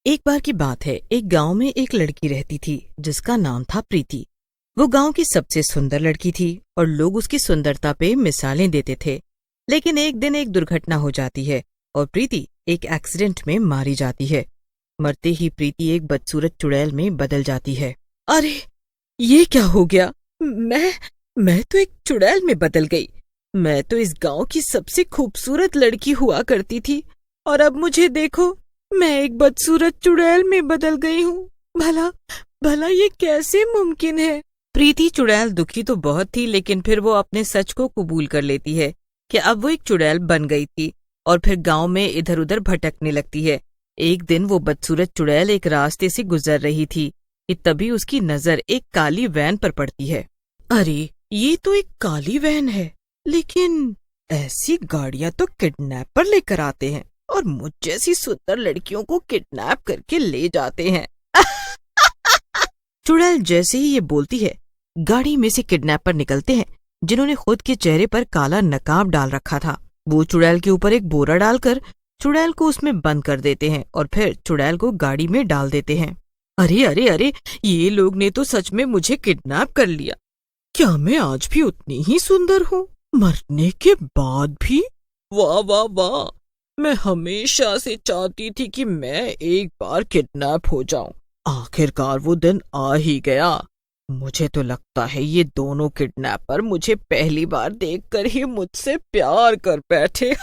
एक बार की बात है, एक गांव में एक लड़की रहती थी जिसका नाम था प्रीति। वो गांव की सबसे सुंदर लड़की थी और लोग उसकी सुंदरता पे मिसालें देते थे। लेकिन एक दिन एक दुर्घटना हो जाती है और प्रीति एक एक्सीडेंट में मारी जाती है। मरते ही प्रीति एक बदसूरत चुड़ैल में बदल जाती है। अरे, ये क्या हो गया? मैं तो एक चुड़ैल में बदल गई। मैं तो इस गांव की सबसे खूबसूरत लड़की हुआ करती थी और अब मुझे देखो, मैं एक बदसूरत चुड़ैल में बदल गई हूँ। भला भला ये कैसे मुमकिन है? प्रीति चुड़ैल दुखी तो बहुत थी, लेकिन फिर वो अपने सच को कबूल कर लेती है कि अब वो एक चुड़ैल बन गई थी और फिर गांव में इधर उधर भटकने लगती है। एक दिन वो बदसूरत चुड़ैल एक रास्ते से गुजर रही थी कि तभी उसकी नजर एक काली वैन पर पड़ती है। अरे, ये तो एक काली वैन है, लेकिन ऐसी गाड़ियां तो किडनैपर लेकर आते हैं और मुझ जैसी सुंदर लड़कियों को किडनैप करके ले जाते हैं। चुड़ैल जैसे ही ये बोलती है, गाड़ी में से किडनैपर निकलते हैं जिन्होंने खुद के चेहरे पर काला नकाब डाल रखा था। वो चुड़ैल के ऊपर एक बोरा डालकर चुड़ैल को उसमें बंद कर देते हैं और फिर चुड़ैल को गाड़ी में डाल देते हैं। अरे अरे अरे, ये लोग ने तो सच में मुझे किडनैप कर लिया। क्या मैं आज भी उतनी ही सुंदर हूँ, मरने के बाद भी? वाह वाह वाह, मैं हमेशा से चाहती थी कि मैं एक बार किडनैप हो जाऊं। आखिरकार वो दिन आ ही गया। मुझे तो लगता है ये दोनों किडनैपर मुझे पहली बार देखकर ही मुझसे प्यार कर बैठे।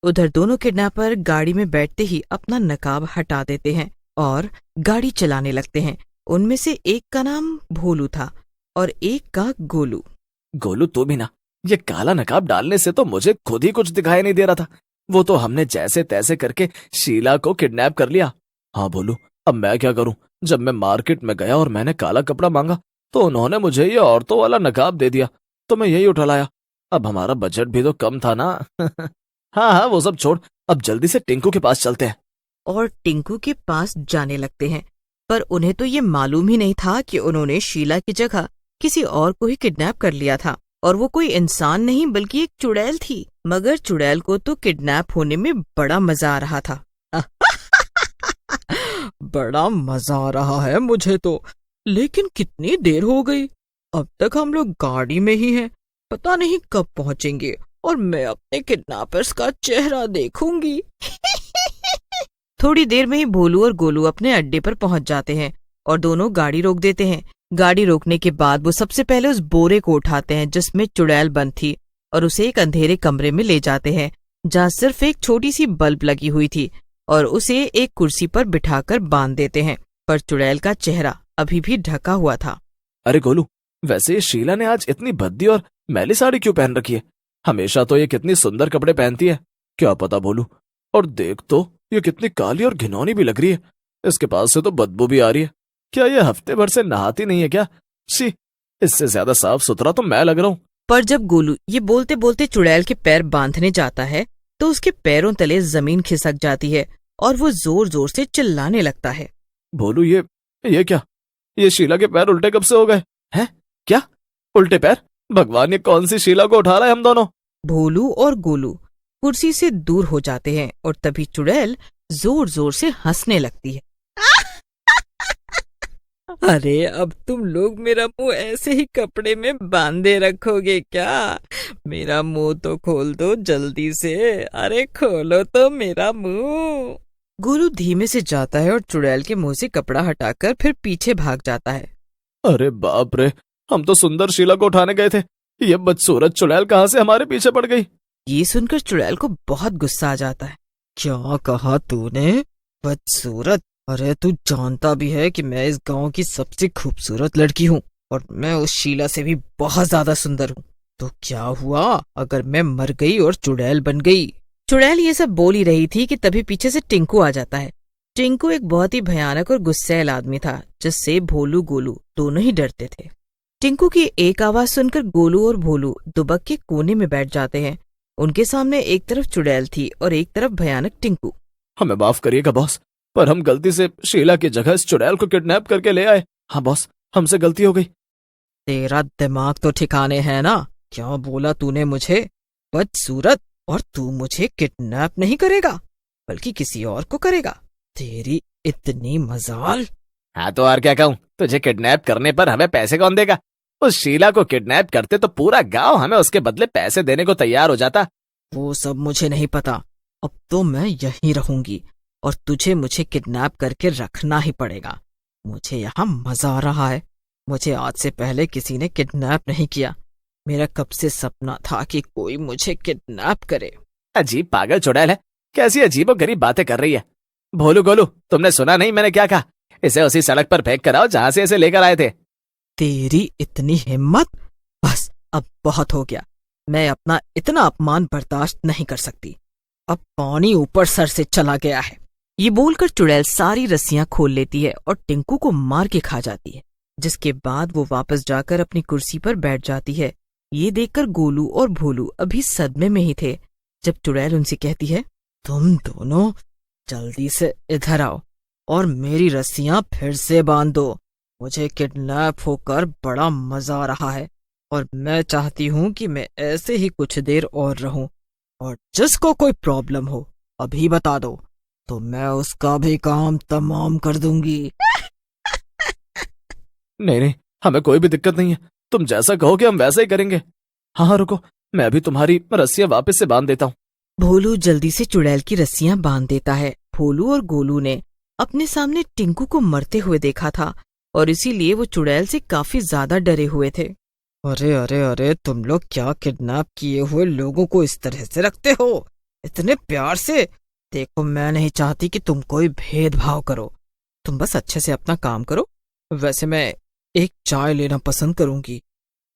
उधर दोनों किडनैपर गाड़ी में बैठते ही अपना नकाब हटा देते हैं और गाड़ी चलाने लगते हैं। उनमें से एक का नाम भोलू था और एक का गोलू। गोलू, तू भी ना, ये काला नकाब डालने से तो मुझे खुद ही कुछ दिखाई नहीं दे रहा था। वो तो हमने जैसे तैसे करके शीला को किडनैप कर लिया। हाँ भोलू, अब मैं क्या करूं? जब मैं मार्केट में गया और मैंने काला कपड़ा मांगा तो उन्होंने मुझे ये औरतों वाला नकाब दे दिया, तो मैं यही उठा लाया। अब हमारा बजट भी तो कम था ना। हाँ हाँ, वो सब छोड़, अब जल्दी से टिंकू के पास चलते हैं। और टिंकू के पास जाने लगते हैं, पर उन्हें तो ये मालूम ही नहीं था कि उन्होंने शीला की जगह किसी और को ही किडनैप कर लिया था और वो कोई इंसान नहीं बल्कि एक चुड़ैल थी। मगर चुड़ैल को तो किडनैप होने में बड़ा मजा आ रहा था। बड़ा मजा आ रहा है मुझे तो, लेकिन कितनी देर हो गई? अब तक हम लोग गाड़ी में ही हैं, पता नहीं कब पहुंचेंगे और मैं अपने किडनैपर्स का चेहरा देखूंगी। थोड़ी देर में ही भोलू और गोलू अपने अड्डे पर पहुंच जाते हैं और दोनों गाड़ी रोक देते हैं। गाड़ी रोकने के बाद वो सबसे पहले उस बोरे को उठाते हैं जिसमें चुड़ैल बंद थी और उसे एक अंधेरे कमरे में ले जाते हैं जहाँ सिर्फ एक छोटी सी बल्ब लगी हुई थी और उसे एक कुर्सी पर बिठाकर बांध देते हैं, पर चुड़ैल का चेहरा अभी भी ढका हुआ था। अरे गोलू, वैसे शीला ने आज इतनी भद्दी और मैली साड़ी क्यों पहन रखी है? हमेशा तो ये कितनी सुंदर कपड़े पहनती है। क्या पता भोलू, और देख तो ये कितनी काली और घिनौनी भी लग रही है। इसके पास से तो बदबू भी आ रही है। क्या ये हफ्ते भर से नहाती नहीं है क्या? शी, इससे ज्यादा साफ सुथरा तो मैं लग रहा हूँ। पर जब गोलू ये बोलते बोलते चुड़ैल के पैर बांधने जाता है तो उसके पैरों तले जमीन खिसक जाती है और वो जोर जोर से चिल्लाने लगता है। भोलू, ये क्या? ये शीला के पैर उल्टे कब से हो गए हैं? क्या उल्टे पैर? भगवान, ये कौन सी शीला को उठा रहा है हम दोनों? भोलू और गोलू कुर्सी से दूर हो जाते हैं और तभी चुड़ैल जोर जोर से हंसने लगती है। अरे, अब तुम लोग मेरा मुंह ऐसे ही कपड़े में बांधे रखोगे क्या? मेरा मुंह तो खोल दो जल्दी से। अरे खोलो तो मेरा मुंह। गोलू धीमे से जाता है और चुड़ैल के मुंह से कपड़ा हटाकर फिर पीछे भाग जाता है। अरे बाप रे, हम तो सुंदर शीला को उठाने गए थे, ये बदसूरत चुड़ैल कहाँ से हमारे पीछे पड़ गई? ये सुनकर चुड़ैल को बहुत गुस्सा आ जाता है। क्या कहा तूने? बदसूरत? अरे, तू जानता भी है कि मैं इस गांव की सबसे खूबसूरत लड़की हूँ और मैं उस शीला से भी बहुत ज्यादा सुंदर हूँ। तो क्या हुआ अगर मैं मर गई और चुड़ैल बन गई? चुड़ैल ये सब बोल ही रही थी कि तभी पीछे से टिंकू आ जाता है। टिंकू एक बहुत ही भयानक और गुस्सैल आदमी था जिससे भोलू गोलू दोनों ही डरते थे। टिंकू की एक आवाज सुनकर गोलू और भोलू दुबक के कोने में बैठ जाते हैं। उनके सामने एक तरफ चुड़ैल थी और एक तरफ भयानक टिंकू। हमें माफ करिएगा बॉस, पर हम गलती से शीला की जगह इस चुड़ैल को किडनैप करके ले आए। हाँ बॉस, हमसे गलती हो गई। तेरा दिमाग तो ठिकाने है ना? क्या बोला तूने मुझे? बदसूरत, और तू मुझे किडनैप नहीं करेगा बल्कि किसी और को करेगा। तेरी इतनी मजाल। हाँ तो और क्या कहूँ, तुझे किडनैप करने पर हमें पैसे कौन देगा? उस शीला को किडनैप करते तो पूरा गांव हमें उसके बदले पैसे देने को तैयार हो जाता। वो सब मुझे नहीं पता। अब तो मैं यहीं रहूंगी और तुझे मुझे किडनैप करके रखना ही पड़ेगा। मुझे यहाँ मजा आ रहा है। मुझे आज से पहले किसी ने किडनैप नहीं किया। मेरा कब से सपना था कि कोई मुझे किडनैप करे। अजीब पागल चुड़ैल है, कैसी अजीबोगरीब बातें कर रही है। भोलू गोलू, तुमने सुना नहीं मैंने क्या कहा? इसे उसी सड़क पर फेंक कर आओ जहां से इसे लेकर आए थे। तेरी इतनी हिम्मत! बस अब बहुत हो गया। मैं अपना इतना अपमान बर्दाश्त नहीं कर सकती। अब पानी ऊपर सर से चला गया है। ये बोलकर चुड़ैल सारी रस्सियां खोल लेती है और टिंकू को मार के खा जाती है, जिसके बाद वो वापस जाकर अपनी कुर्सी पर बैठ जाती है। ये देखकर गोलू और भोलू अभी सदमे में ही थे जब चुड़ैल उनसे कहती है, तुम दोनों जल्दी से इधर आओ और मेरी रस्सियां फिर से बांध दो। मुझे किडनैप होकर बड़ा मजा आ रहा है और मैं चाहती हूँ कि मैं ऐसे ही कुछ देर और रहूं, और जिसको कोई प्रॉब्लम हो अभी बता दो तो मैं उसका भी काम तमाम कर दूंगी। नहीं नहीं, हमें कोई भी दिक्कत नहीं है, तुम जैसा कहोगे हम वैसा ही करेंगे। हाँ रुको, मैं अभी तुम्हारी रस्सियां वापस से बांध देता हूँ। भोलू जल्दी से चुड़ैल की रस्सियां बांध देता है। भोलू और गोलू ने अपने सामने टिंकू को मरते हुए देखा था और इसीलिए वो चुड़ैल से काफी ज्यादा डरे हुए थे। अरे अरे अरे, तुम लोग क्या किडनैप किए हुए लोगों को इस तरह से रखते हो, इतने प्यार से? देखो, मैं नहीं चाहती कि तुम कोई भेदभाव करो। तुम बस अच्छे से अपना काम करो। वैसे मैं एक चाय लेना पसंद करूंगी,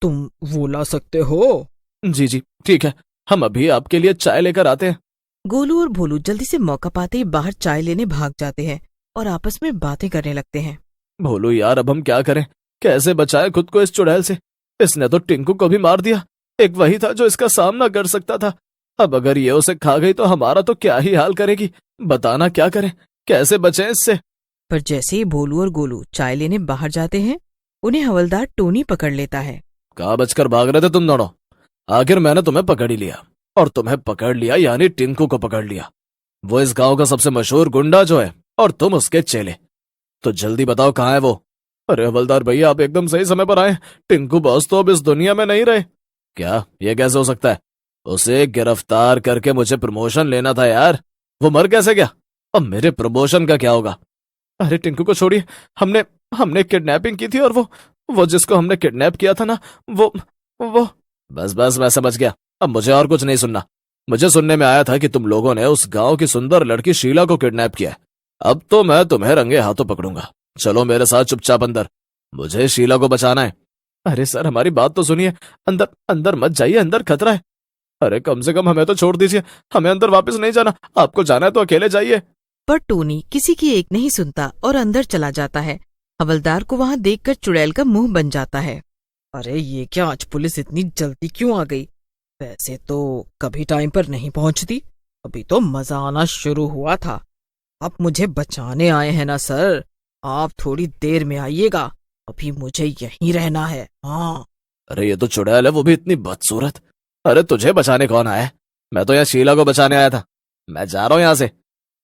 तुम वो ला सकते हो? जी जी ठीक है, हम अभी आपके लिए चाय लेकर आते हैं। गोलू और भोलू जल्दी से मौका पाते ही बाहर चाय लेने भाग जाते हैं और आपस में बातें करने लगते हैं। भोलू यार, अब हम क्या करें? कैसे बचाए खुद को इस चुड़ैल से? इसने तो टिंकू को भी मार दिया। एक वही था जो इसका सामना कर सकता था। अब अगर ये उसे खा गई तो हमारा तो क्या ही हाल करेगी। बताना क्या करें, कैसे बचें इससे? पर जैसे ही भोलू और गोलू चाय लेने बाहर जाते हैं, उन्हें हवलदार टोनी पकड़ लेता है। कहाँ बचकर भाग रहे थे तुम दोनों? आखिर मैंने तुम्हें पकड़ ही लिया, और तुम्हें पकड़ लिया यानी टिंकू को पकड़ लिया। वो इस गांव का सबसे मशहूर गुंडा जो है, और तुम उसके चेले। तो जल्दी बताओ कहाँ है वो? अरे हवलदार भैया, आप एकदम सही समय पर आए। टिंकू बॉस तो अब इस दुनिया में नहीं रहे। क्या ये कैसे हो सकता है? उसे गिरफ्तार करके मुझे प्रमोशन लेना था यार। वो मर कैसे गया? अब मेरे प्रमोशन का क्या होगा? अरे टिंकू को छोड़िए, हमने किडनैपिंग की थी, और वो जिसको हमने किडनैप किया था ना, वो बस बस, मैं समझ गया। अब मुझे और कुछ नहीं सुनना। मुझे सुनने में आया था कि तुम लोगों ने उस गांव की सुंदर लड़की शीला को किडनैप किया है। अब तो मैं तुम्हें रंगे हाथों पकड़ूंगा। चलो मेरे साथ चुपचाप अंदर, मुझे शीला को बचाना है। अरे सर, हमारी बात तो सुनिए। अंदर अंदर मत जाइए, अंदर खतरा है। अरे कम से कम हमें तो छोड़ दीजिए, हमें अंदर वापस नहीं जाना। आपको जाना है तो अकेले जाइए। पर टोनी किसी की एक नहीं सुनता और अंदर चला जाता है। हवलदार को वहां देखकर चुड़ैल का मुंह बन जाता है। अरे ये क्या, आज पुलिस इतनी जल्दी क्यों आ गई? वैसे तो कभी टाइम पर नहीं पहुंचती, अभी तो मजा आना शुरू हुआ था। आप मुझे बचाने आए हैं ना सर? आप थोड़ी देर में आइएगा, अभी मुझे यहीं रहना है। हाँ। अरे ये तो चुड़ैल है, वो भी इतनी बदसूरत। अरे तुझे बचाने कौन आया है? मैं तो यहाँ शीला को बचाने आया था। मैं जा रहा हूँ यहाँ से।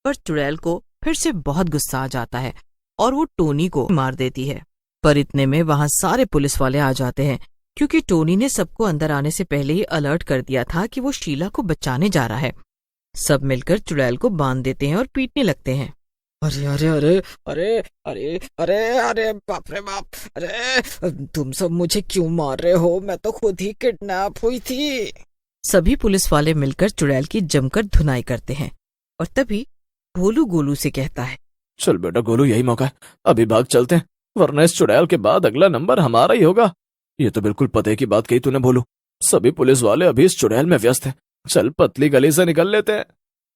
पर चुड़ैल को फिर से बहुत गुस्सा आ जाता है और वो टोनी को मार देती है। पर इतने में वहां सारे पुलिस वाले आ जाते हैं, क्योंकि टोनी ने सबको अंदर आने से पहले ही अलर्ट कर दिया था कि वो शीला को बचाने जा रहा है। सब मिलकर चुड़ैल को बांध देते हैं और पीटने लगते हैं। अरे अरे अरे अरे अरे अरे अरे बाप रे बाप! अरे तुम सब मुझे क्यों मार रहे हो? मैं तो खुद ही किडनैप हुई थी। सभी पुलिस वाले मिलकर चुड़ैल की जमकर धुनाई करते हैं और तभी भोलू गोलू से कहता है, चल बेटा गोलू, यही मौका है, अभी भाग चलते हैं, वरना इस चुड़ैल के बाद अगला नंबर हमारा ही होगा। ये तो बिल्कुल पते की बात कही तूने भोलू। सभी पुलिस वाले अभी इस चुड़ैल में व्यस्त हैं। चल पतली गली से निकल लेते हैं।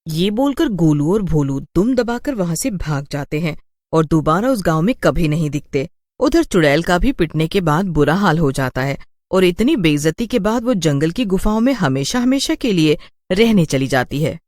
ये बोलकर गोलू और भोलू दुम दबाकर वहां से भाग जाते हैं और दोबारा उस गांव में कभी नहीं दिखते। उधर चुड़ैल का भी पिटने के बाद बुरा हाल हो जाता है और इतनी बेइज्जती के बाद वो जंगल की गुफाओं में हमेशा हमेशा के लिए रहने चली जाती है।